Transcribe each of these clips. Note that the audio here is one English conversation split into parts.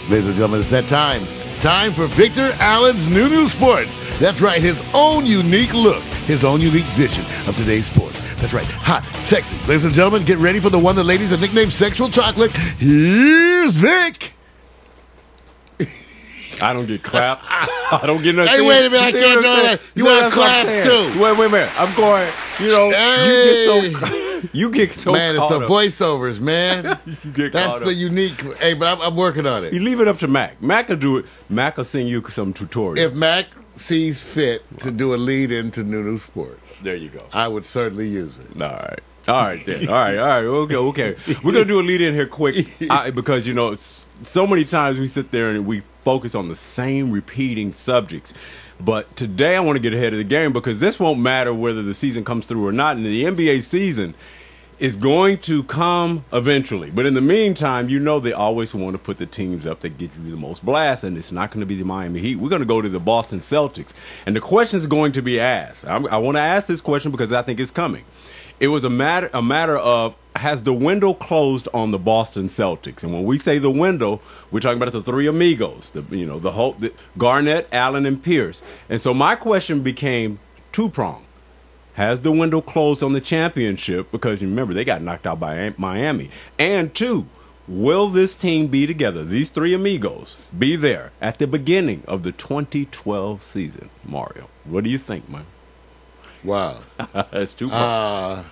Ladies and gentlemen, it's that time. Time for Victor Allen's New Sports. That's right, his own unique look, his own unique vision of today's sports. That's right, hot, sexy. Ladies and gentlemen, get ready for the one that ladies have nicknamed Sexual Chocolate. Here's Vic. I don't get claps. I don't get nothing. Hey, wait a minute, I can't do that. You want to clap too. Wait a minute. I'm going, you get so man, it's the voiceovers, man. You get That's the unique. Hey, but I'm working on it. You leave it up to Mac. Mac will do it. Mac will send you some tutorials. If Mac sees fit to do a lead into New Sports, there you go. I would certainly use it. All right. All right, then. All right. Okay. We're going to do a lead in here quick because, so many times we sit there and we focus on the same repeating subjects. But today I want to get ahead of the game because this won't matter whether the season comes through or not. And the NBA season is going to come eventually. But in the meantime, they always want to put the teams up that get you the most blast, and it's not going to be the Miami Heat. We're going to go to the Boston Celtics. And the question is going to be asked. I want to ask this question because I think it's coming. It was a matter of, has the window closed on the Boston Celtics? And when we say the window, we're talking about the three amigos, the Garnett, Allen, and Pierce. And so my question became two-pronged. Has the window closed on the championship? Because remember, they got knocked out by Miami. And two, will this team be together, these three amigos, be there at the beginning of the 2012 season? Mario, what do you think, man? Wow. That's two-pronged.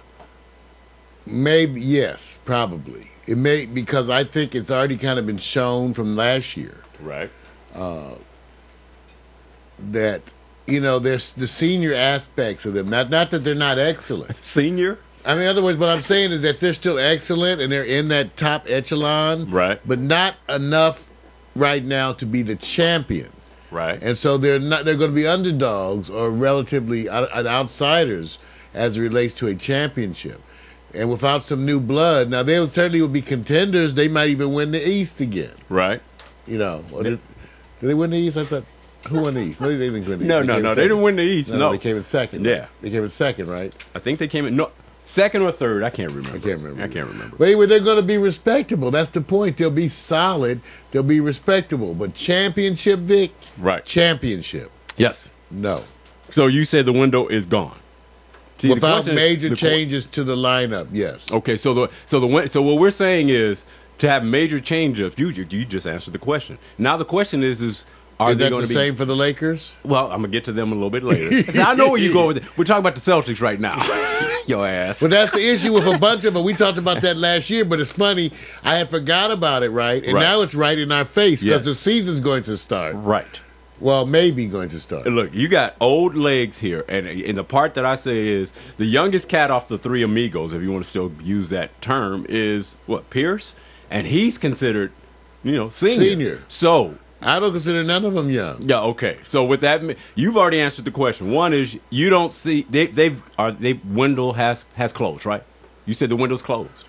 Maybe, yes, probably. It may, because I think it's already kind of been shown from last year. Right. That, there's the senior aspects of them. Not that they're not excellent. Senior? I mean, in other words, what I'm saying is that they're still excellent and they're in that top echelon. Right. But not enough right now to be the champion. Right. And so they're going to be underdogs or relatively outsiders as it relates to a championship. And without some new blood, now they certainly will be contenders. They might even win the East again. Right. Did they win the East? I thought, who won the East? No, they didn't win the East. No, they didn't win the East. No, they came in second. Yeah. They came in second, right? I think they came in second or third. I can't remember. I can't remember. But anyway, they're going to be respectable. That's the point. They'll be solid. They'll be respectable. But championship, Vic? Right. Championship. Yes. No. So you say the window is gone. See, without major changes to the lineup, yes. Okay, so what we're saying is to have major change-ups. You just answered the question. Now the question is are they going to be same for the Lakers? Well, I'm gonna get to them a little bit later. See, I know where you go with it. We're talking about the Celtics right now. Your ass. But that's the issue with a bunch of them. We talked about that last year, but it's funny. I had forgot about it, right? And now it's right in our face because the season's going to start. Right. Well, maybe going to start. Look, you got old legs here, and the part that I say is the youngest cat off the three amigos, if you want to still use that term, is Pierce, and he's considered, senior. So I don't consider none of them young. Yeah, okay. So with that, you've already answered the question. One is you don't see window has closed, right? You said the window's closed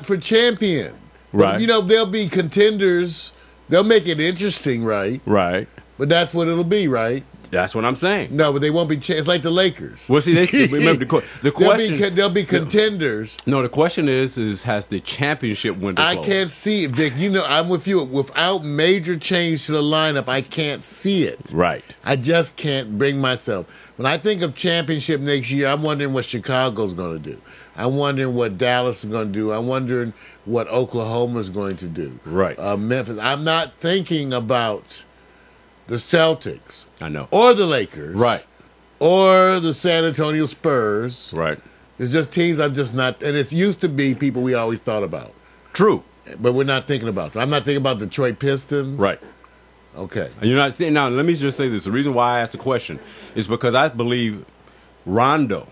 for champion, right? But, they'll be contenders. They'll make it interesting, right? Right. But that's what it'll be, right? That's what I'm saying. No, but they won't be. It's like the Lakers. Well, see, remember the question. They'll be contenders. No, the question is has the championship window closed? I can't see it, Vic. I'm with you. Without major change to the lineup, I can't see it. Right. I just can't bring myself. When I think of championship next year, I'm wondering what Chicago's going to do. I'm wondering what Dallas is going to do. I'm wondering what Oklahoma's going to do. Right. Memphis. I'm not thinking about the Celtics. I know. Or the Lakers. Right. Or the San Antonio Spurs. Right. It's just teams I'm just not, and it's used to be people we always thought about. True. But we're not thinking about them. I'm not thinking about Detroit Pistons. Right. Okay. You're not saying, now let me just say this. The reason why I asked the question is because I believe Rondo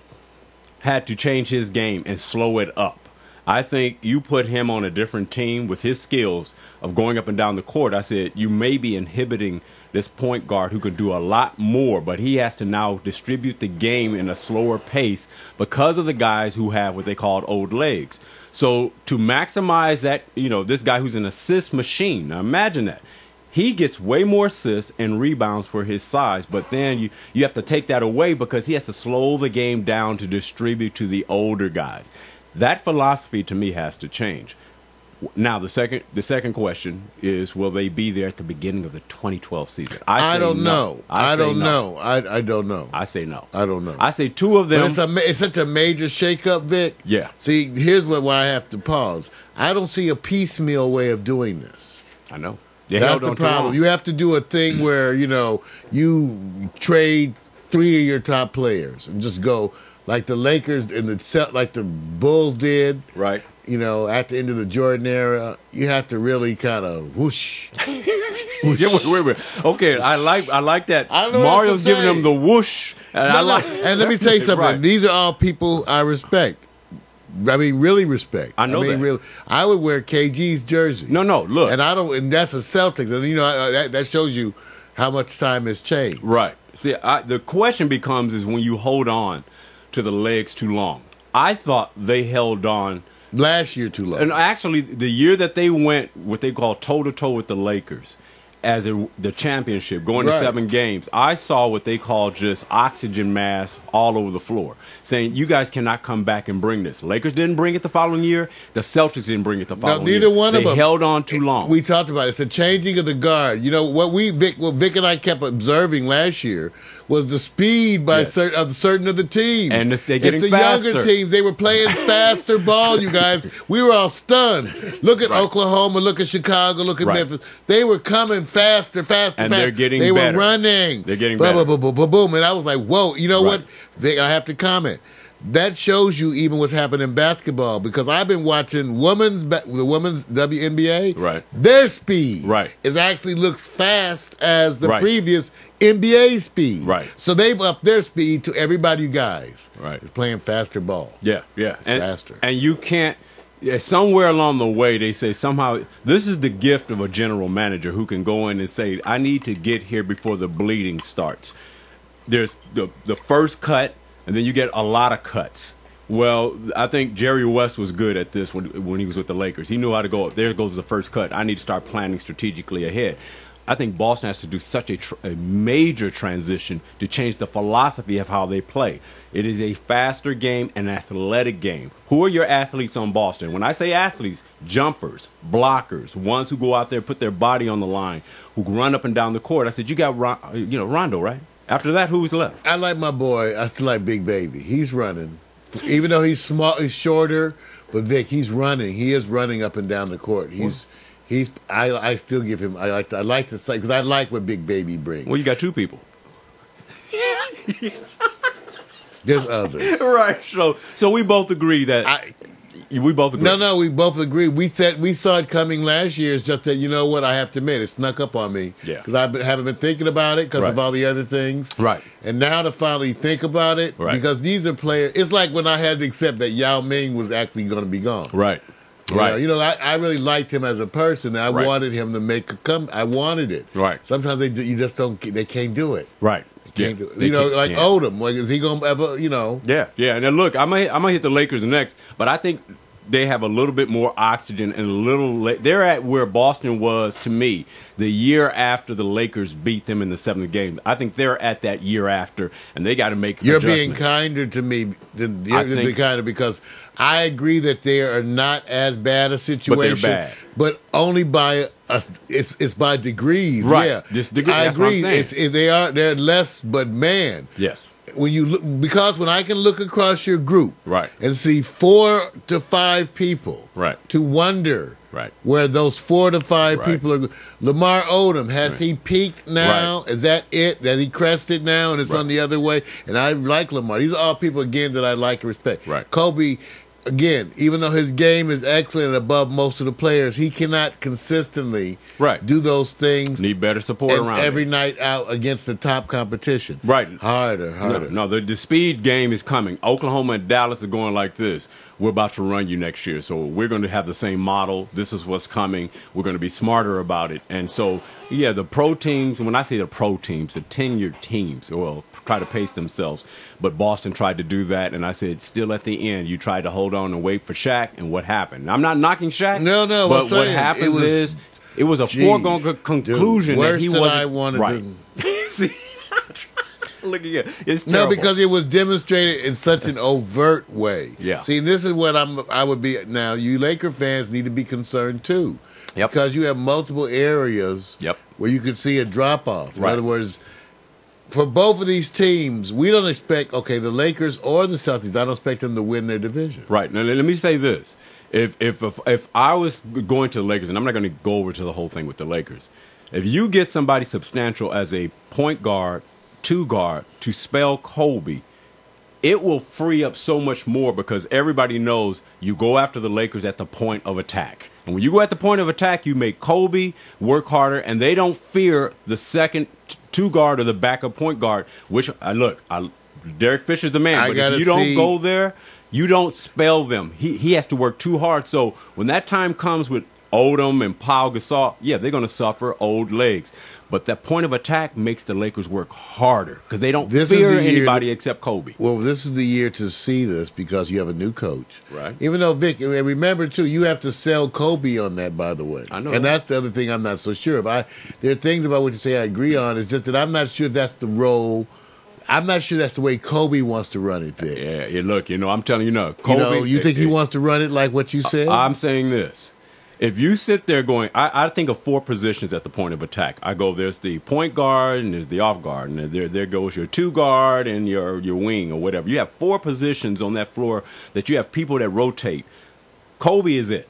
had to change his game and slow it up. I think you put him on a different team with his skills of going up and down the court. I said you may be inhibiting this point guard who could do a lot more, but he has to now distribute the game in a slower pace because of the guys who have what they call old legs. So to maximize that, this guy who's an assist machine, now imagine that. He gets way more assists and rebounds for his size, but then you have to take that away because he has to slow the game down to distribute to the older guys. That philosophy, to me, has to change. Now the second question is, will they be there at the beginning of the 2012 season? I don't know. I don't no. know. I don't know. I say no. I don't know. I say two of them. But it's such a major shakeup, Vic. Yeah. See, here's why I have to pause. I don't see a piecemeal way of doing this. I know. That's the problem. You have to do a thing where, you trade 3 of your top players and just go like the Lakers and like the Bulls did. Right. At the end of the Jordan era, you have to really kind of whoosh. Yeah, wait. Okay, I like that. I know Mario's giving them the whoosh. And And let me tell you something. Right. These are all people I respect. I mean, really respect. I know that. Really, I would wear KG's jersey. No, look. And that's a Celtics. And, that shows you how much time has changed. Right. See, the question becomes is when you hold on to the legs too long. I thought they held on last year too long. And actually, the year that they went what they call toe-to-toe with the Lakers as the championship, going to 7 games, I saw what they call just oxygen masks all over the floor, saying, you guys cannot come back and bring this. Lakers didn't bring it the following year. The Celtics didn't bring it the following year. Neither one of them. They held on too long. We talked about it. It's a changing of the guard. What Vic and I kept observing last year was the speed by certain of the teams. And they're getting the faster. Younger teams. They were playing faster ball, you guys. We were all stunned. Look at Oklahoma, look at Chicago, look at Memphis. They were coming faster. And they're getting better. They were running. They're getting better. Boom. And I was like, whoa. You know what, Vic, I have to comment. That shows you even what's happening in basketball, because I've been watching the women's WNBA. Right. Their speed is actually looks fast as the previous NBA speed. Right. So they've upped their speed to everybody, you guys. Right. Is playing faster ball. Yeah. Faster. And you can't. Somewhere along the way, they say somehow this is the gift of a general manager who can go in and say, I need to get here before the bleeding starts. There's the first cut, and then you get a lot of cuts. Well, I think Jerry West was good at this when he was with the Lakers. He knew how to go, there goes the first cut. I need to start planning strategically ahead. I think Boston has to do such a major transition to change the philosophy of how they play. It is a faster game, an athletic game. Who are your athletes on Boston? When I say athletes, jumpers, blockers, ones who go out there, put their body on the line, who run up and down the court. I said, you got Rondo, right? After that, who's left? I like my boy. I still like Big Baby. He's running. Even though he's small, he's shorter, but Vic, he's running. He is running up and down the court. I still give him. I like to say, because I like what Big Baby brings. Well, you got 2 people. There's others, right? So we both agree that. We both agree. No, we both agree. We saw it coming last year. It's just that, you know what, I have to admit, it snuck up on me. Yeah. Because I haven't been thinking about it because of all the other things. Right. And now to finally think about it, because these are players. It's like when I had to accept that Yao Ming was actually going to be gone. Right. I really liked him as a person. And I wanted him to make a come. I wanted it. Right. Sometimes you just don't. They can't do it. Right. Can't do it. Like Odom. Like, is he going to ever? Yeah. And then look, I'm gonna hit the Lakers next, but I think they have a little bit more oxygen and a little. They're at where Boston was to me the year after the Lakers beat them in the 7th game. I think they're at that year after, and they got to make. You're being kinder to me. You're being kinder because I agree that they are not as bad a situation, but they're bad. But only by it's by degrees. Right. Yeah, This degree, I agree. They're less, but man. Yes. When you look, because when I can look across your group, and see 4 to 5 people, to wonder, where those 4 to 5 people are. Lamar Odom, has he peaked now? Is that it? Has he crested now, and it's on the other way? And I like Lamar. These are all people again that I like and respect. Kobe. Again, even though his game is excellent and above most of the players, he cannot consistently do those things. Need better support around every night out against the top competition. Harder. No, the speed game is coming. Oklahoma and Dallas are going like this. We're about to run you next year, so we're going to have the same model. This is what's coming. We're going to be smarter about it. And so, yeah, the pro teams, when I say the pro teams, the tenured teams, well, try to pace themselves. But Boston tried to do that, and I said, still at the end, you tried to hold on and wait for Shaq, and what happened? I'm not knocking Shaq. No, but what happens is it was a foregone conclusion worse that he than wasn't. I wanted to. See? Looking at it's terrible. No, because it was demonstrated in such an overt way. Yeah. See, this is what I would be now. You Laker fans need to be concerned too, Yep. because you have multiple areas where you could see a drop off. In other words, for both of these teams, we don't expect the Lakers or the Celtics. I don't expect them to win their division. Right. Now let me say this: if I was going to the Lakers, and I'm not going to go over to the whole thing with the Lakers, if you get somebody substantial as a point guard, two guard to spell Kobe, it will free up so much more because everybody knows you go after the Lakers at the point of attack. And when you go at the point of attack, you make Kobe work harder, and they don't fear the second two guard or the backup point guard, which, Derek Fisher's the man, but if you don't go there, you don't spell them. He has to work too hard. So when that time comes with Odom and Pau Gasol, they're going to suffer old legs. But that point of attack makes the Lakers work harder because they don't fear anybody except Kobe. Well, this is the year to see this because you have a new coach. Right. Even though, Vic, and remember, too, you have to sell Kobe on that, by the way. I know. And that's the other thing I'm not so sure of. There are things about what you say I agree on. It's just that I'm not sure if that's the role. I'm not sure that's the way Kobe wants to run it, Vic. Yeah, look, I'm telling you now. Kobe, you think he wants to run it like what you said? I'm saying this. If you sit there going, I think of four positions at the point of attack. I go, there's the point guard and there's the off guard, and there goes your two guard and your wing or whatever. You have four positions on that floor that you have people that rotate. Kobe is it.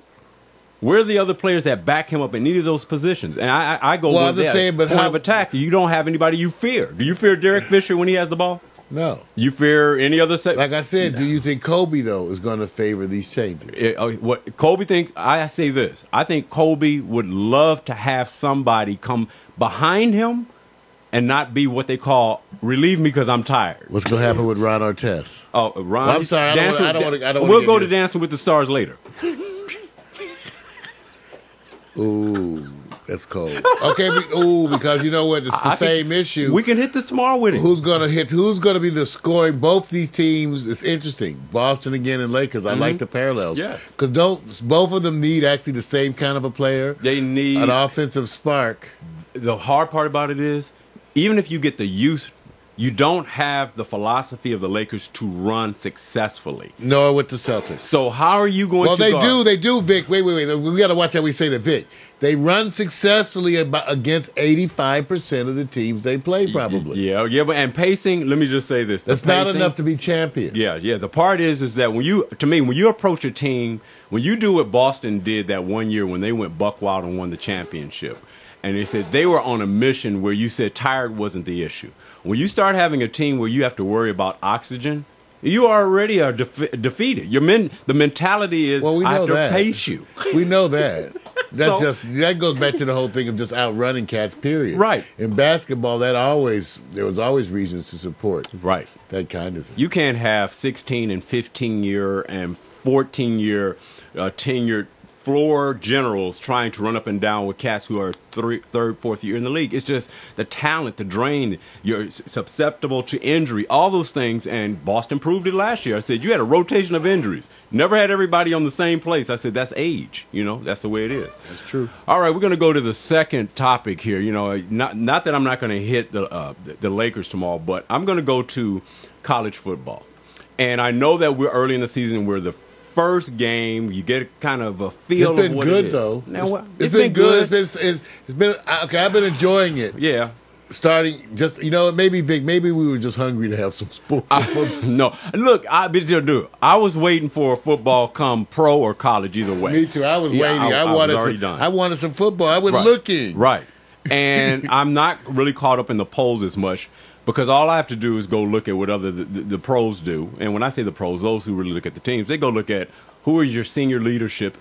Where are the other players that back him up in any of those positions? And I go with that. Point of attack, you don't have anybody you fear. Do you fear Derek Fisher when he has the ball? No. You fear any other like I said, do you think Kobe, though, is going to favor these changes? What Kobe thinks, I say this. I think Kobe would love to have somebody come behind him and not be what they call relieve me because I'm tired. What's going to happen with Ron Artest? Oh, Ron. Well, I'm sorry. I don't want to. We'll go to Dancing with the Stars later. Ooh, that's cold. Okay, because you know what? It's the same issue. We can hit this tomorrow with it. Who's going to hit? Who's going to be the scoring? Both these teams. It's interesting. Boston again and Lakers. I like the parallels. Yeah. Because both of them need actually the same kind of a player. They need an offensive spark. The hard part about it is, even if you get the youth, you don't have the philosophy of the Lakers to run successfully. Nor with the Celtics. So how are you going to Well, they do, Vic. Wait. We got to watch how we say that, Vic. They run successfully against 85% of the teams they play, probably. Yeah, and pacing, let me just say this. That's not enough to be champion. Yeah. The part is that when you approach a team, when you do what Boston did that one year when they went buck wild and won the championship, and they said they were on a mission where you said tired wasn't the issue. When you start having a team where you have to worry about oxygen, you already are defeated. The mentality is, I have to pace you. We know that. That goes back to the whole thing of just outrunning cats, period. Right. In basketball, there was always reasons to support that kind of thing. You can't have 16 and 15-year and 14-year tenured floor generals trying to run up and down with cats who are third, fourth year in the league. It's just the talent, the drain. You're susceptible to injury, all those things. And Boston proved it last year. I said, you had a rotation of injuries. Never had everybody on the same place. I said, that's age. That's the way it is. That's true. All right, we're going to go to the second topic here. Not that I'm not going to hit the Lakers tomorrow, but I'm going to go to college football. And I know that we're early in the season. We're the first game, you get kind of a feel of what it is. Though. It's been good. It's been okay. I've been enjoying it. Yeah. Starting just maybe Vic, maybe we were just hungry to have some sports. No, look, I was waiting for a football come pro or college either way. Me too. I was waiting. I wanted some football. I was looking. Right. And I'm not really caught up in the polls as much. Because all I have to do is go look at what other the pros do. And when I say the pros, those who really look at the teams, they go look at who is your senior leadership.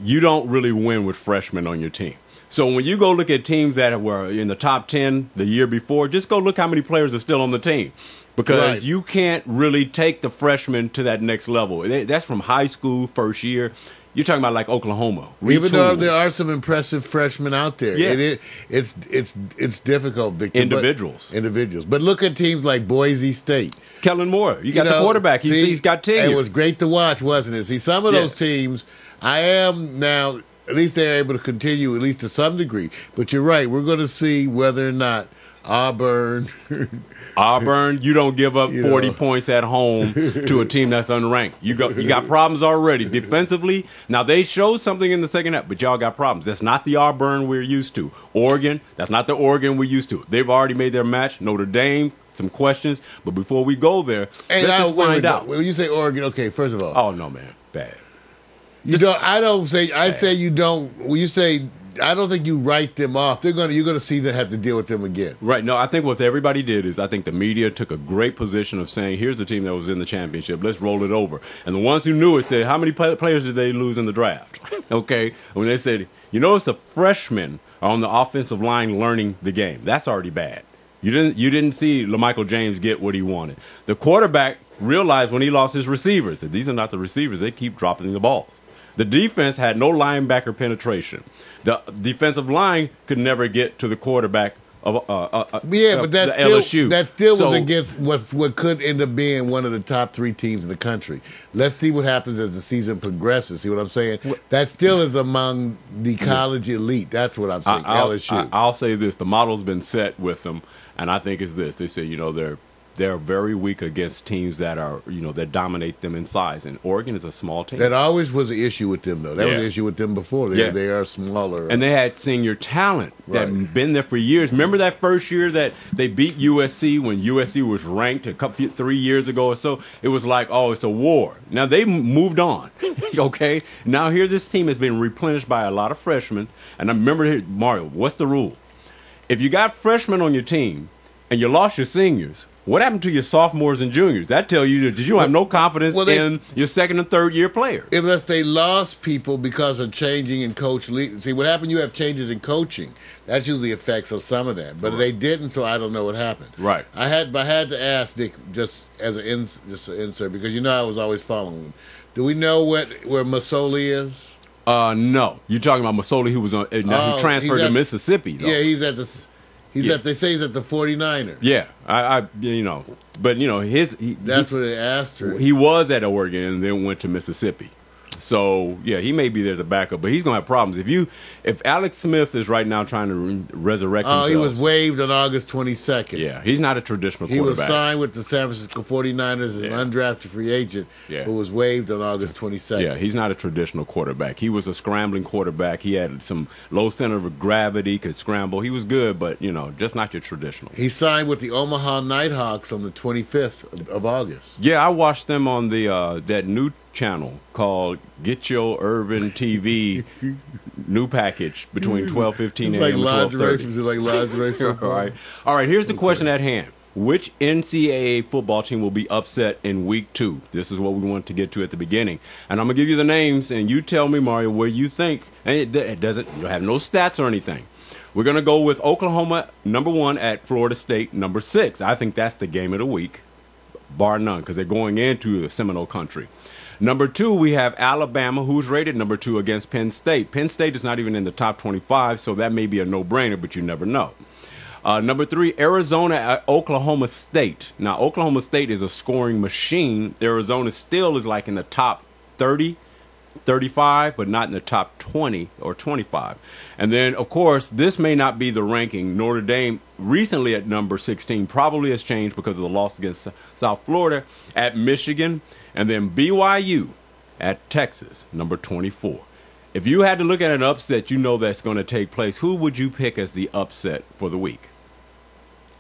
You don't really win with freshmen on your team. So when you go look at teams that were in the top 10 the year before, just go look how many players are still on the team. Because you can't really take the freshmen to that next level. That's from high school, first year. You're talking about like Oklahoma. Even though there are some impressive freshmen out there, it's difficult, Victor. Individuals. But look at teams like Boise State. Kellen Moore, you got the quarterback. He's got tenure. It was great to watch, wasn't it? See, some of those teams, I am now, at least they're able to continue, at least to some degree. But you're right. We're going to see whether or not Auburn. Auburn, you don't give up 40 points at home to a team that's unranked. You got problems already defensively. Now they showed something in the second half, but y'all got problems. That's not the Auburn we're used to. Oregon, that's not the Oregon we're used to. They've already made their match. Notre Dame, some questions, but before we go there, let's just find out. When you say Oregon, okay, first of all, oh no, man, bad. I say you don't. When you say, I don't think you write them off. You're gonna see them have to deal with them again. Right. No, I think what everybody did is I think the media took a great position of saying, here's a team that was in the championship. Let's roll it over. And the ones who knew it said, how many players did they lose in the draft? Okay. When they said, it's the freshmen are on the offensive line learning the game. That's already bad. You didn't see LaMichael James get what he wanted. The quarterback realized when he lost his receivers that these are not the receivers. They keep dropping the balls. The defense had no linebacker penetration. The defensive line could never get to the quarterback of but that's LSU. That still was against what could end up being one of the top 3 teams in the country. Let's see what happens as the season progresses. See what I'm saying? That still is among the college elite. That's what I'm saying. LSU. I'll say this: the model's been set with them, and I think it's this. They say they're very weak against teams that are, that dominate them in size. And Oregon is a small team. That always was an issue with them, though. That was an issue with them before. They are smaller. And they had senior talent that had been there for years. Remember that first year that they beat USC when USC was ranked 3 years ago or so? It was like, oh, it's a war. Now they moved on. Okay? Now here this team has been replenished by a lot of freshmen. And I remember here, Mario, what's the rule? If you got freshmen on your team and you lost your seniors, what happened to your sophomores and juniors? That tells you that you have no confidence in your second and third year players. Unless they lost people because of changing in coach. See, what happened, you have changes in coaching. That usually affects some of that. But they didn't, so I don't know what happened. Right. I had to ask Vic, just as an insert, because I was always following him. Do we know where Masoli is? No. You're talking about Masoli, who was on who transferred to Mississippi, though. Yeah, he's at the... They say he's at the 49ers. Yeah, that's what they asked her. He was at Oregon and then went to Mississippi. So, he may be there's a backup, but he's going to have problems. If Alex Smith is right now trying to resurrect himself. He was waived on August 22nd. Yeah, he's not a traditional quarterback. He was signed with the San Francisco 49ers as an undrafted free agent, who was waived on August 22nd. Yeah, he's not a traditional quarterback. He was a scrambling quarterback. He had some low center of gravity, could scramble. He was good, but, just not your traditional. He signed with the Omaha Nighthawks on the 25th of August. Yeah, I watched them on the that new channel called Get Your Urban TV new package between 12:15 a.m. and 12:30. All right. Here's the question at hand: which NCAA football team will be upset in Week 2? This is what we want to get to at the beginning, and I'm gonna give you the names, and you tell me, Mario, where you think. And it doesn't. You have no stats or anything. We're gonna go with Oklahoma #1 at Florida State #6. I think that's the game of the week, bar none, because they're going into the Seminole country. #2, we have Alabama, who's rated #2 against Penn State. Penn State is not even in the top 25, so that may be a no-brainer, but you never know. #3, Arizona at Oklahoma State. Now, Oklahoma State is a scoring machine. Arizona still is like in the top 30, 35, but not in the top 20 or 25. And then, of course, this may not be the ranking. Notre Dame recently at #16 probably has changed because of the loss against South Florida at Michigan. And then BYU at Texas, #24. If you had to look at an upset that's going to take place, who would you pick as the upset for the week?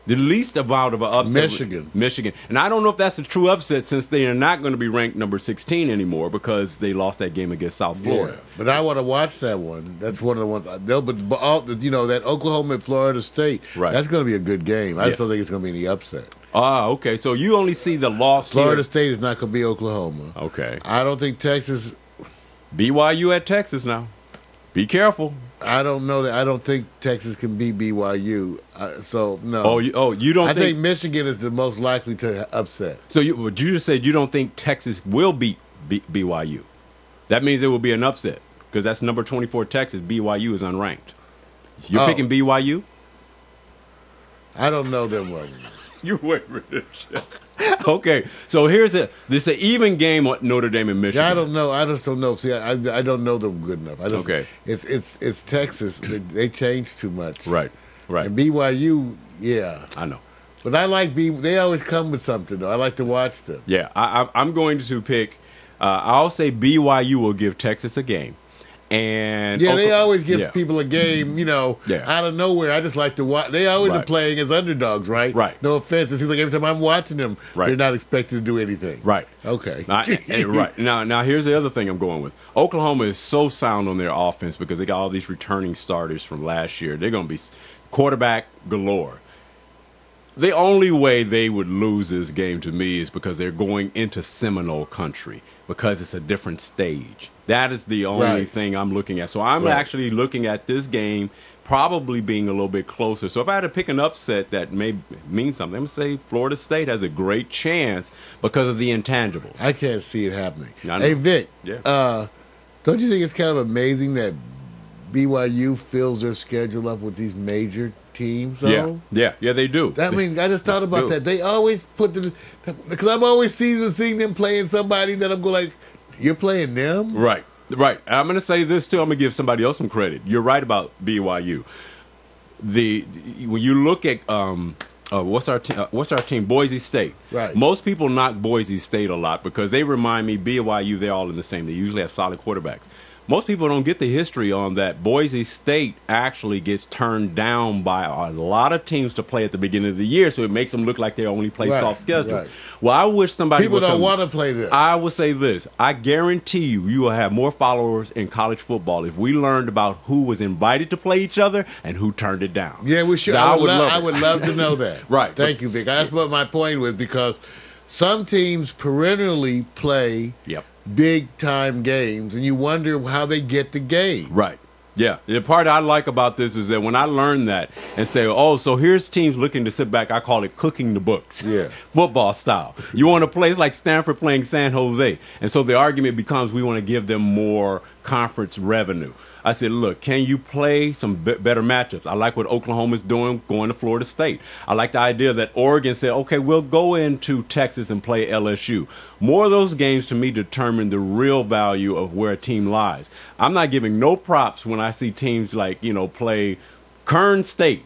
The least amount of an upset. Michigan. And I don't know if that's a true upset since they are not going to be ranked #16 anymore because they lost that game against South Florida. Yeah, but I want to watch that one. That's one of the ones. That Oklahoma and Florida State, that's going to be a good game. I just don't think it's going to be any upset. Okay. So you only see the loss Florida State is not going to be Oklahoma. Okay. I don't think Texas. BYU at Texas now. Be careful. I don't know that. I don't think Texas can beat BYU. So no. You don't. I think Michigan is the most likely to upset. So you just said you don't think Texas will beat BYU. That means it will be an upset because that's #24 Texas. BYU is unranked. You're picking BYU. I don't know them well. You wait for this shit. Okay, so here's this is an even game on Notre Dame and Michigan. Yeah, I don't know. I just don't know. See, I don't know them good enough. It's Texas. They changed too much. Right. Right. And BYU, yeah. I know. But I like they always come with something, though. I like to watch them. Yeah, I'm going to pick. I'll say BYU will give Texas a game. And yeah, they always give people a game, Yeah. out of nowhere. I just like to watch. They always are playing as underdogs, right? Right. No offense. It seems like every time I'm watching them, Right. they're not expected to do anything. Right. Okay. Right. Now, here's the other thing I'm going with. Oklahoma is so sound on their offense because they got all these returning starters from last year. They're going to be quarterback galore. The only way they would lose this game to me is because they're going into Seminole country because it's a different stage. That is the only thing I'm looking at. So I'm actually looking at this game probably being a little bit closer. So if I had to pick an upset that may mean something, I'm going to say Florida State has a great chance because of the intangibles. I can't see it happening. Hey, Vic, yeah. Don't you think it's kind of amazing that BYU fills their schedule up with these major teams, though? Yeah, they do. I mean, I just thought about that. They always put them, because I'm always seeing them playing somebody that I'm going like, you're playing them? Right. I'm going to say this, too. I'm going to give somebody else some credit. You're right about BYU. When you look at what's our team? Boise State. Right. Most people knock Boise State a lot because they remind me, BYU, they're all in the same. They usually have solid quarterbacks. Most people don't get the history on that. Boise State actually gets turned down by a lot of teams to play at the beginning of the year, so it makes them look like they only play soft schedule. Right. Well, I wish somebody people don't want to play this. I would say this. I guarantee you will have more followers in college football if we learned about who was invited to play each other and who turned it down. Yeah, we should. I would love to know that. Right. Thank you, Vic. That's what my point was, because some teams perennially play big-time games, and you wonder how they get the game. Right. Yeah. The part I like about this is that when I learned that and say, oh, so here's teams looking to sit back, I call it cooking the books. Yeah. Football style. You want to play, it's like Stanford playing San Jose. And so the argument becomes we want to give them more conference revenue. I said, look, can you play some better matchups? I like what Oklahoma's doing, going to Florida State. I like the idea that Oregon said, okay, we'll go into Texas and play LSU. More of those games, to me, determine the real value of where a team lies. I'm not giving no props when I see teams like, play Kern State.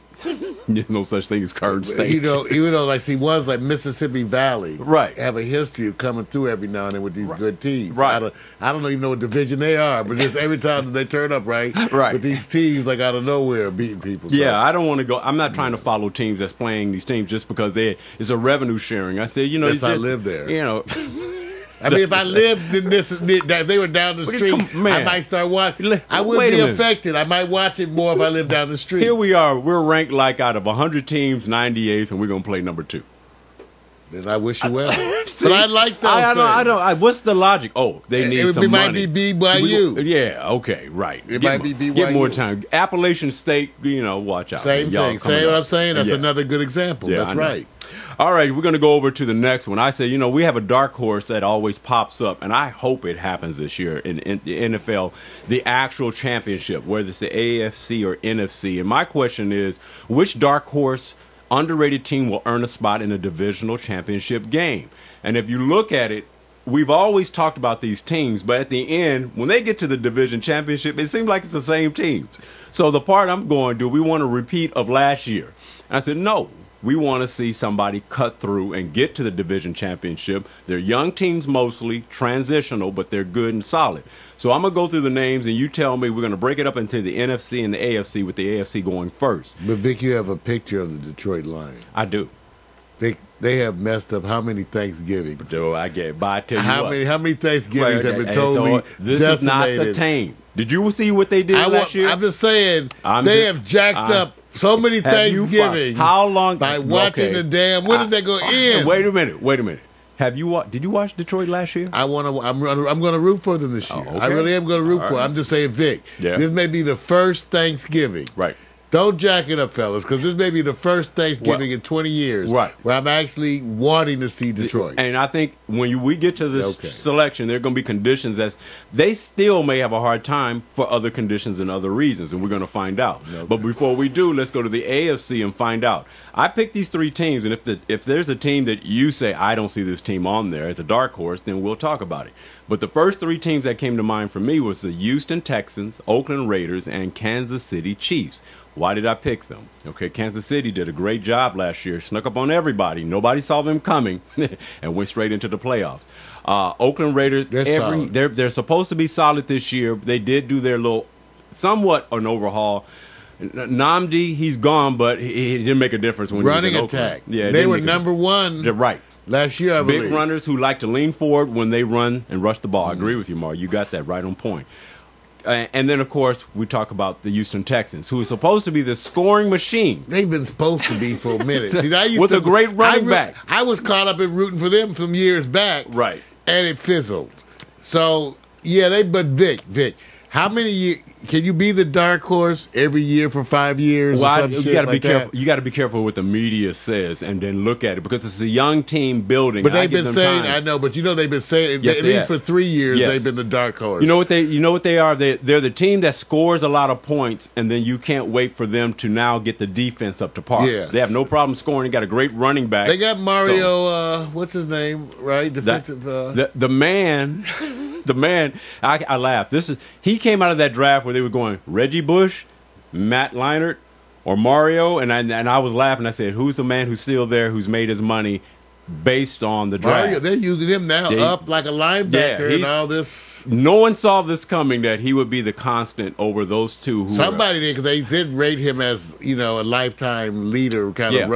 There's no such thing as Kern State. Even though ones like Mississippi Valley have a history of coming through every now and then with these good teams. Right. I don't even know what division they are, but just every time that they turn up, with these teams like out of nowhere beating people. So. Yeah, I don't want to go. I'm not trying to follow teams that's playing these teams just because it's a revenue sharing. I said, I live there. I mean, if I lived in this, if they were down the street, I might start watching. I wouldn't be affected. I might watch it more if I lived down the street. Here we are. We're ranked out of 100 teams, 98th, and we're going to play number 2. Then I wish you well. See, but I like those things. I don't. What's the logic? Oh, they need some money. It might be BYU. Yeah, okay, right. It might be BYU. Get more time. Appalachian State, watch out. Same thing. Say what I'm saying? That's another good example. Yeah, that's right. All right, we're going to go over to the next one. I say, we have a dark horse that always pops up, and I hope it happens this year in the NFL, the actual championship, whether it's the AFC or NFC. And my question is, which dark horse underrated team will earn a spot in a divisional championship game? And if you look at it, we've always talked about these teams, but at the end, when they get to the division championship, it seems like it's the same teams. So the part I'm going, do we want a repeat of last year? And I said, no. We want to see somebody cut through and get to the division championship. They're young teams mostly, transitional, but they're good and solid. So I'm going to go through the names, and you tell me. We're going to break it up into the NFC and the AFC, with the AFC going first. But, Vic, you have a picture of the Detroit Lions. I do. They have messed up how many Thanksgivings? Do I get it? But I tell you how many Thanksgivings have been totally this decimated? Is not the team. Did you see what they did last year? I'm just saying they have jacked up so many Thanksgivings. How long? By watching the damn. When does that go in? Wait a minute. Have you did you watch Detroit last year? I'm going to root for them this year. Okay. I really am going to root for them. I'm just saying, Vic. Yeah. This may be the first Thanksgiving. Right. Don't jack it up, fellas, because this may be the first Thanksgiving in 20 years where I'm actually wanting to see Detroit. And I think when we get to this selection, there are going to be conditions that they still may have a hard time for other conditions and other reasons, and we're going to find out. Okay. But before we do, let's go to the AFC and find out. I picked these 3 teams, and if there's a team that you say, I don't see this team on there as a dark horse, then we'll talk about it. But the first 3 teams that came to mind for me was the Houston Texans, Oakland Raiders, and Kansas City Chiefs. Why did I pick them? Okay, Kansas City did a great job last year, snuck up on everybody. Nobody saw them coming, and went straight into the playoffs. Oakland Raiders, they're supposed to be solid this year. They did do their little, somewhat an overhaul. Namdi, he's gone, but he didn't make a difference when running he was in attack. Oakland. Yeah, they were number one. They're right. Last year, I believe. Big runners who like to lean forward when they run and rush the ball. I agree with you, Mar. You got that right on point. And then, of course, we talk about the Houston Texans, who is supposed to be the scoring machine. They've been supposed to be for a minute. See, a great running back. I was caught up in rooting for them some years back. Right. And it fizzled. So, yeah, but Vic, how many years can you be the dark horse every year for 5 years? Well, you got to be careful. You got to be careful what the media says, and then look at it because it's a young team building. But they've been saying, I know, but they've been saying yes, at least for 3 years they've been the dark horse. You know what they are? They're the team that scores a lot of points, and then you can't wait for them to now get the defense up to par. Yes. They have no problem scoring. They got a great running back. They got Mario. What's his name? Right, defensive. The man. The man, I laugh. He came out of that draft where they were going Reggie Bush, Matt Leinart, or Mario, and I was laughing. I said, "Who's the man who's still there, who's made his money based on the draft?" Mario, they're using him now up like a linebacker and all this. No one saw this coming that he would be the constant over those two. Somebody did, because they did rate him as a lifetime leader, kind of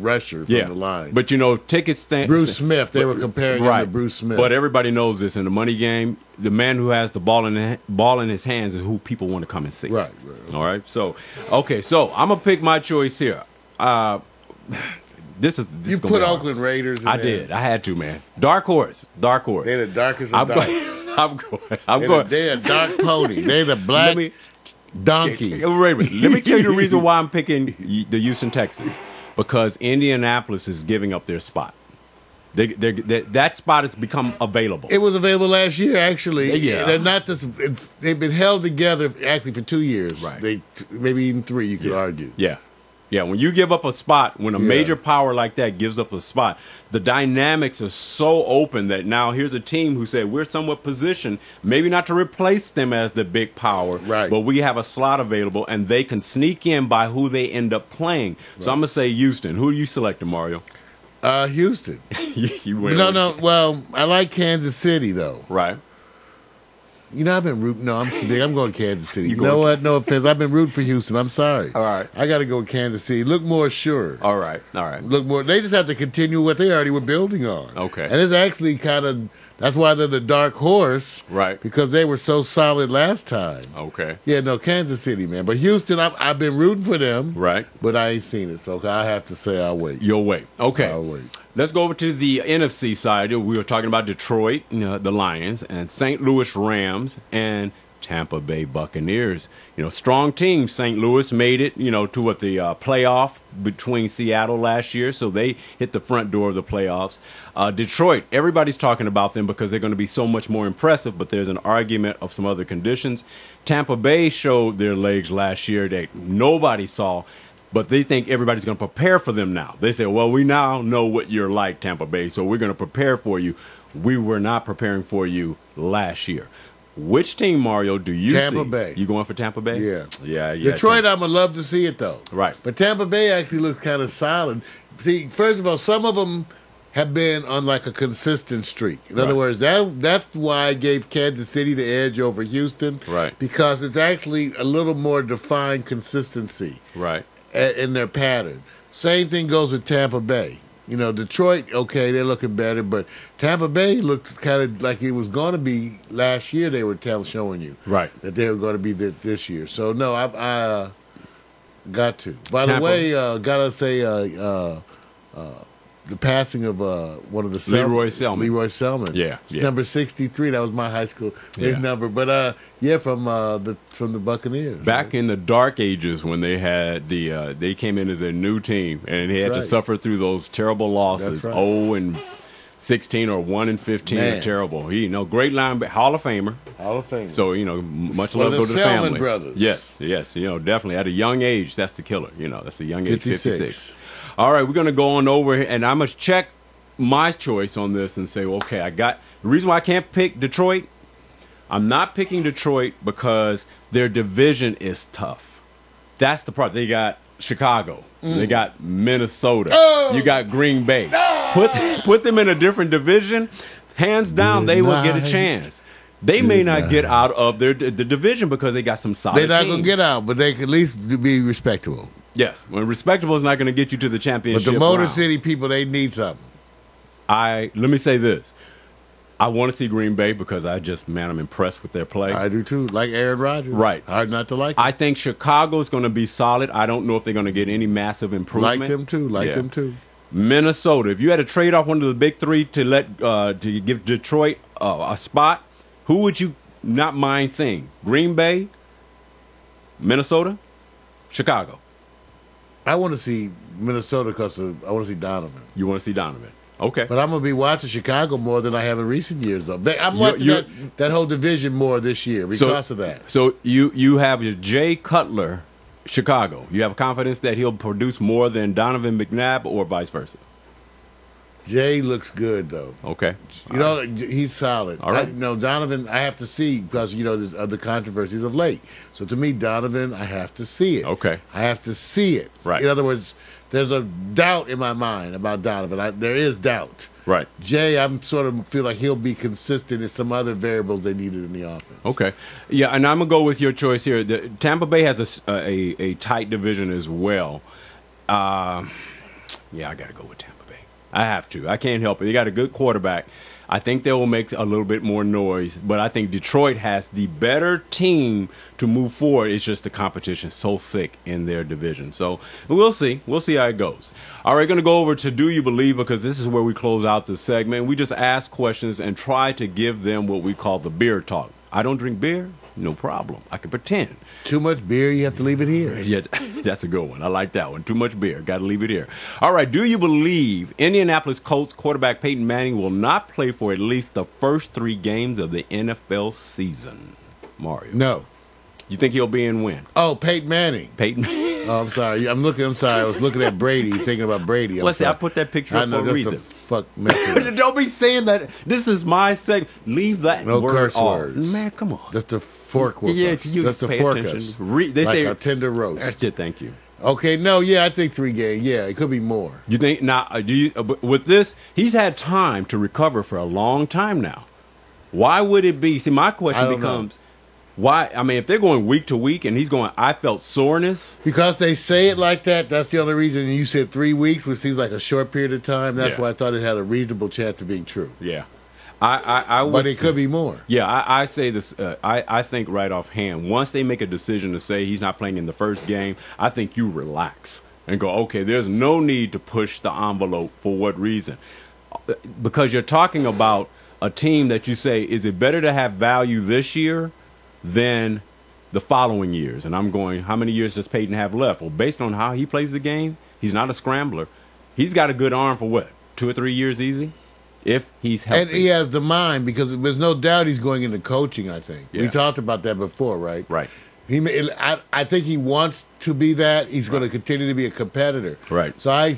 rusher from the line. But ticket stand. Bruce Smith, they were comparing him to Bruce Smith. But everybody knows this in the money game. The man who has the ball in his hands is who people want to come and see. Right. All right. So I'm gonna pick my choice here. This you put Oakland Raiders in I did. I had to, man. Dark horse. They're the darkest of dark. I'm going. They're a dark pony. They're the black donkey. Wait a minute. Let me tell you the reason why I'm picking the Houston Texans. Because Indianapolis is giving up their spot. That spot has become available. It was available last year, actually. Yeah. They're not they've been held together actually for 2 years. Right. Maybe even 3, you could argue. Yeah. Yeah, when you give up a spot, when a major power like that gives up a spot, the dynamics are so open that now here's a team who said we're somewhat positioned, maybe not to replace them as the big power, but we have a slot available, and they can sneak in by who they end up playing. So I'm going to say Houston. Who are you selecting, Mario? Houston. You win. No. Well, I like Kansas City, though. Right. I've been rooting. No, I'm going Kansas City. You know what? No offense. I've been rooting for Houston. I'm sorry. All right. I got to go with Kansas City. Look more sure. All right. Look more. They just have to continue what they already were building on. Okay. And it's actually that's why they're the dark horse. Right. Because they were so solid last time. Okay. Yeah, no, Kansas City, man. But Houston, I've been rooting for them. Right. But I ain't seen it. So I have to say I'll wait. You'll wait. Okay. I'll wait. Let's go over to the NFC side. We were talking about Detroit, the Lions, and St. Louis Rams, and Tampa Bay Buccaneers. Strong team. St. Louis made it, to the playoff between Seattle last year, so they hit the front door of the playoffs. Detroit, everybody's talking about them because they're going to be so much more impressive, but there's an argument of some other conditions. Tampa Bay showed their legs last year that nobody saw. But they think everybody's going to prepare for them now. They say, well, we now know what you're like, Tampa Bay, so we're going to prepare for you. We were not preparing for you last year. Which team, Mario, do you see? Tampa Bay. You going for Tampa Bay? Yeah. Yeah. Detroit, I'm going to love to see it, though. Right. But Tampa Bay actually looks kind of solid. See, first of all, some of them have been on like a consistent streak. In other words, that's why I gave Kansas City the edge over Houston. Right. Because it's actually a little more defined consistency. Right. In their pattern. Same thing goes with Tampa Bay. Detroit, okay, they're looking better, but Tampa Bay looked kind of like it was going to be last year. They were showing you that they were going to be this year. So no, I got to. By the way, gotta say the passing of one of the Leroy Selman. Leroy Selman. Yeah. Number 63. That was my high school number. But from the Buccaneers. Back in the dark ages when they had they came in as a new team and they had to suffer through those terrible losses. 0-16 or 1-15 are terrible. Great linebacker, Hall of Famer. So much love go to the family. Brothers. Yes. Definitely at a young age. That's the killer. That's the young age. 56. All right, we're going to go on over, and I must check my choice on this and say, okay, the reason why I can't pick Detroit, I'm not picking Detroit because their division is tough. That's the part. They got Chicago. They got Minnesota. Oh! You got Green Bay. No! Put them in a different division. Hands down, they will get a chance. They may not get out of the division because they got some solid They're not teams. going to get out, but they can at least be respectable. Yes. Well, respectable is not going to get you to the championship But the Motor round. City people, they need something. Let me say this. I want to see Green Bay because I'm impressed with their play. I do too, like Aaron Rodgers. Right. Hard not to like him. I think Chicago's going to be solid. I don't know if they're going to get any massive improvement. Like them too. Minnesota. If you had to trade off one of the big three to give Detroit a spot, who would you not mind seeing? Green Bay, Minnesota, Chicago. I want to see Minnesota because I want to see Donovan. You want to see Donovan? Okay. But I'm going to be watching Chicago more than I have in recent years, though. I'm watching that whole division more this year because of that. So you have your Jay Cutler, Chicago. You have confidence that he'll produce more than Donovan McNabb or vice versa? Jay looks good, though. Okay. He's solid. All right. Donovan, I have to see because, there's other controversies of late. So to me, Donovan, I have to see it. Okay. I have to see it. Right. In other words, there's a doubt in my mind about Donovan. There is doubt. Right. Jay, I'm sort of feel like he'll be consistent in some other variables they needed in the offense. Okay. Yeah, and I'm going to go with your choice here. Tampa Bay has a tight division as well. I got to go with Tampa Bay. I have to. I can't help it. They got a good quarterback. I think they will make a little bit more noise, but I think Detroit has the better team to move forward. It's just the competition so thick in their division. So we'll see. We'll see how it goes. All right, going to go over to Do You Believe, because this is where we close out the segment. We just ask questions and try to give them what we call the beer talk. I don't drink beer. No problem. I can pretend. Too much beer, you have to leave it here. Yeah, that's a good one. I like that one. Too much beer. Got to leave it here. All right. Do you believe Indianapolis Colts quarterback Peyton Manning will not play for at least the first 3 games of the NFL season? Mario. No. You think he'll be in when? Oh, Peyton Manning. Peyton. Oh, I'm sorry. I'm sorry. I was looking at Brady, thinking about Brady. What's that? I put that picture up for a reason. Don't be saying that. This is my segment. Leave that no word curse off. words. Man, come on. That's the fork with us. That's the fork us. They like say a tender roast. That's it. Thank you. Okay, no, yeah, I think 3 games. Yeah, it could be more. You think now? With this, he's had time to recover for a long time now. Why would it be? See, my question becomes, why? I mean, if they're going week to week and he's going, I felt soreness. Because they say it like that. That's the only reason. You said 3 weeks, which seems like a short period of time. That's why I thought it had a reasonable chance of being true. Yeah. I would but it could be more. Yeah, I say this. I think right offhand, once they make a decision to say he's not playing in the first game, I think you relax and go, okay, there's no need to push the envelope. For what reason? Because you're talking about a team that you say, is it better to have value this year than the following years? And I'm going, how many years does Peyton have left? Well, based on how he plays the game, he's not a scrambler. He's got a good arm for what, 2 or 3 years easy? If he's healthy. And he has the mind, because there's no doubt he's going into coaching, I think. Yeah. We talked about that before, right? Right. I think he wants to be that. He's going to continue to be a competitor. Right. So I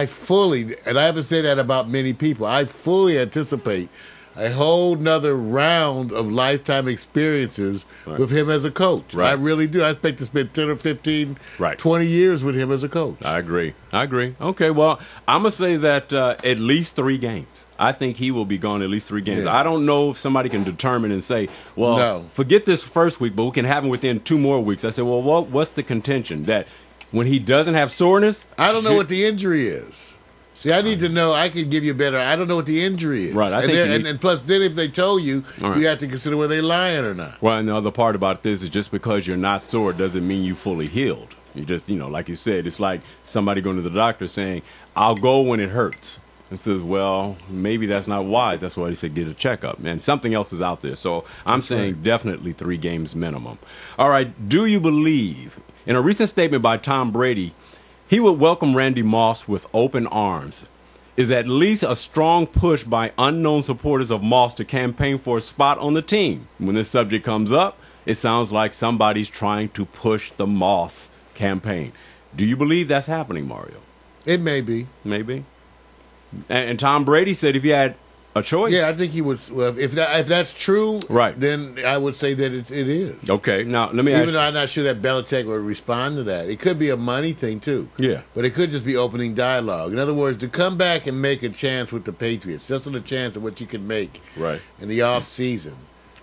fully, and I haven't said that about many people, I fully anticipate a whole nother round of lifetime experiences with him as a coach. Right. I really do. I expect to spend 10 or 15, 20 years with him as a coach. I agree. Okay, well, I'm going to say that at least 3 games. I think he will be gone at least 3 games. Yeah. I don't know if somebody can determine and say, well, forget this first week, but we can have him within 2 more weeks. I said, well, what's the contention? That when he doesn't have soreness? I don't know what the injury is. See, I need to know. I can give you better. I don't know what the injury is. Right. And plus, then if they told you, you have to consider whether they're lying or not. Well, and the other part about this is just because you're not sore doesn't mean you fully healed. You just, like you said, it's like somebody going to the doctor saying, I'll go when it hurts. And says, well, maybe that's not wise. That's why he said get a checkup. And something else is out there. So I'm saying definitely 3 games minimum. All right. Do you believe, in a recent statement by Tom Brady, he would welcome Randy Moss with open arms? Is at least a strong push by unknown supporters of Moss to campaign for a spot on the team. When this subject comes up, it sounds like somebody's trying to push the Moss campaign. Do you believe that's happening, Mario? It may be. Maybe. And Tom Brady said if you had a choice? Yeah, I think he would. Well, if that's true, right, then I would say that it is. Okay, now let me ask you. Even though I'm not sure that Belichick would respond to that. It could be a money thing, too. Yeah. But it could just be opening dialogue. In other words, to come back and make a chance with the Patriots, just on a chance of what you can make in the offseason.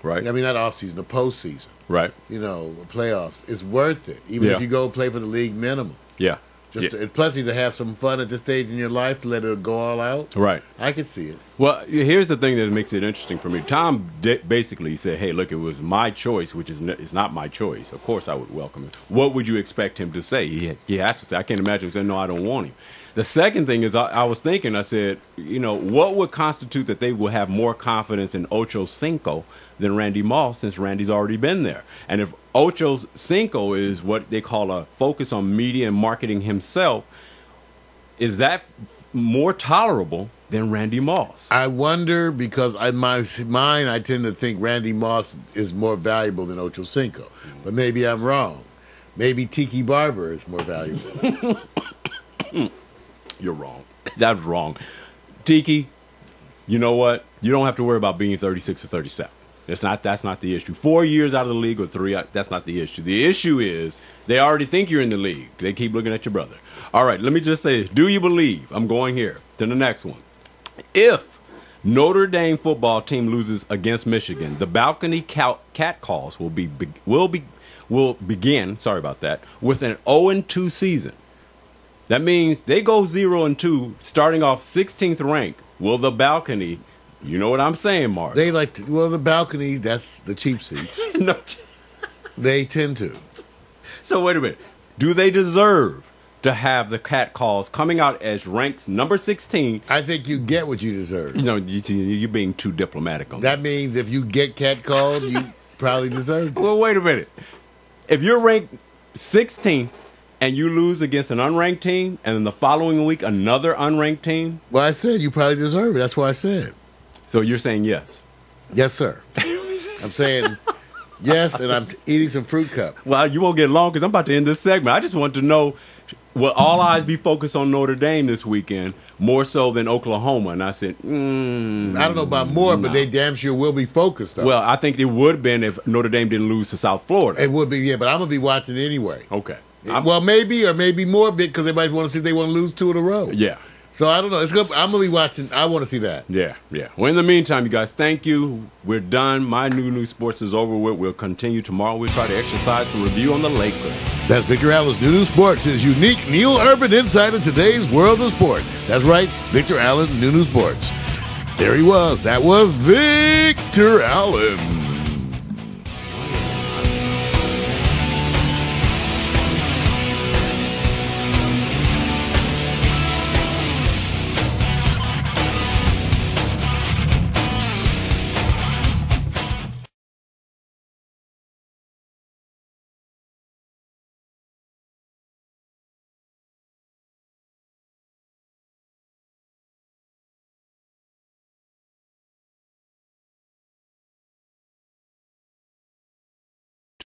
Right. I mean, not offseason, the postseason. Right. You know, playoffs. It's worth it, even if you go play for the league minimum. Yeah. It's plenty to have some fun at this stage in your life, to let it go all out. Right. I can see it. Well, here's the thing that makes it interesting for me. Tom basically said, hey, look, it was my choice, which is not my choice. Of course I would welcome him. What would you expect him to say? He had to say, I can't imagine him saying, no, I don't want him. The second thing is I was thinking, I said, what would constitute that they will have more confidence in Ocho Cinco than Randy Moss, since Randy's already been there? And if Ocho Cinco is what they call a focus on media and marketing himself, is that more tolerable than Randy Moss? I wonder, because in my mind, I tend to think Randy Moss is more valuable than Ocho Cinco. But maybe I'm wrong. Maybe Tiki Barber is more valuable. You're wrong. That's wrong. Tiki, you know what? You don't have to worry about being 36 or 37. That's not the issue. 4 years out of the league or 3, that's not the issue. The issue is they already think you're in the league. They keep looking at your brother. All right, let me just say this. Do you believe? I'm going here to the next one. If Notre Dame football team loses against Michigan, the balcony cat calls will begin. Sorry about that. With an 0-2 season. That means they go 0-2, starting off 16th ranked. Will the balcony? You know what I'm saying, Mark? They like to, the balcony, that's the cheap seats. No. They tend to. So wait a minute. Do they deserve to have the cat calls coming out as ranks number 16? I think you get what you deserve. You're being too diplomatic on that. That means if you get cat called, you probably deserve it. Well, wait a minute. If you're ranked 16th and you lose against an unranked team, and then the following week another unranked team? Well, I said you probably deserve it. That's what I said. So you're saying yes? Yes, sir. I'm saying yes, and I'm eating some fruit cup. Well, you won't get long because I'm about to end this segment. I just want to know, will all eyes be focused on Notre Dame this weekend more so than Oklahoma? And I said, I don't know about more, but they damn sure will be focused, though. Well, I think it would have been if Notre Dame didn't lose to South Florida. It would be, yeah, but I'm going to be watching anyway. Okay. Well, maybe, or maybe more because everybody wants to see if they want to lose 2 in a row. Yeah. So I don't know. I'm going to be watching. I want to see that. Yeah. Well, in the meantime, you guys, thank you. We're done. My new sports is over with. We'll continue tomorrow. We'll try to exercise some review on the Lakers. That's Victor Allen's new sports, his unique Neil Urban insight in today's world of sport. That's right, Victor Allen, new sports. There he was. That was Victor Allen.